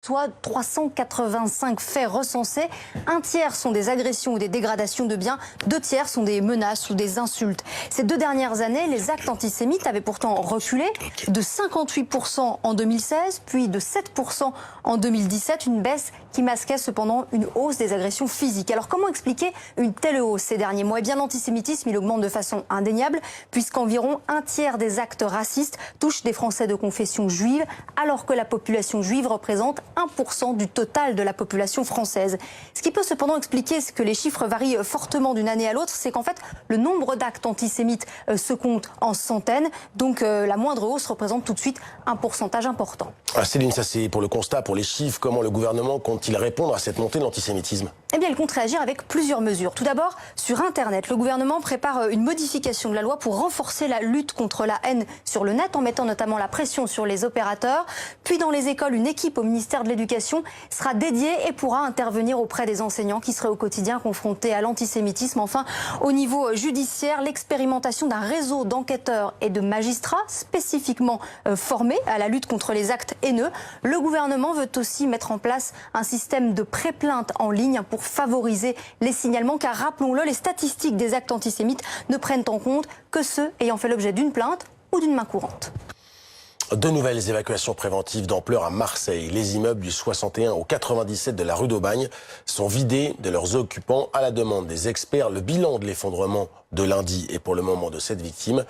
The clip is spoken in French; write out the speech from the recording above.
toi 385 faits recensés. Un tiers sont des agressions ou des dégradations de biens. 2 tiers sont des menaces ou des insultes. Ces 2 dernières années, les actes antisémites avaient pourtant reculé de 58% en 2016, puis de 7% en 2017. Une baisse qui masquait cependant une hausse des agressions physiques. Alors comment expliquer une telle hausse ces derniers mois? Eh bien l'antisémitisme, il augmente de façon indéniable, puisqu'environ un tiers des actes racistes touchent des Français de confession juive, alors que la population juive représente 1% du total de la population française. Ce qui peut cependant expliquer que les chiffres varient fortement d'une année à l'autre, c'est qu'en fait le nombre d'actes antisémites se compte en centaines, donc la moindre hausse représente tout de suite un pourcentage important. Céline, ça c'est pour le constat, pour les chiffres. Comment le gouvernement compte-t-il répondre à cette montée de l'antisémitisme? Eh bien, il compte réagir avec plusieurs mesures. Tout d'abord, sur Internet, le gouvernement prépare une modification de la loi pour renforcer la lutte contre la haine sur le net, en mettant notamment la pression sur les opérateurs. Puis dans les écoles, une équipe au ministère de l'Éducation sera dédiée et pourra intervenir auprès des enseignants qui seraient au quotidien confrontés à l'antisémitisme. Enfin, au niveau judiciaire, l'expérimentation d'un réseau d'enquêteurs et de magistrats spécifiquement formés à la lutte contre les actes haineux. Le gouvernement veut aussi mettre en place un système de pré-plainte en ligne pour favoriser les signalements, car rappelons-le, les statistiques des actes antisémites ne prennent en compte que ceux ayant fait l'objet d'une plainte ou d'une main courante. 2 nouvelles évacuations préventives d'ampleur à Marseille. Les immeubles du 61 au 97 de la rue d'Aubagne sont vidés de leurs occupants à la demande des experts. Le bilan de l'effondrement de lundi est pour le moment de 7 victimes.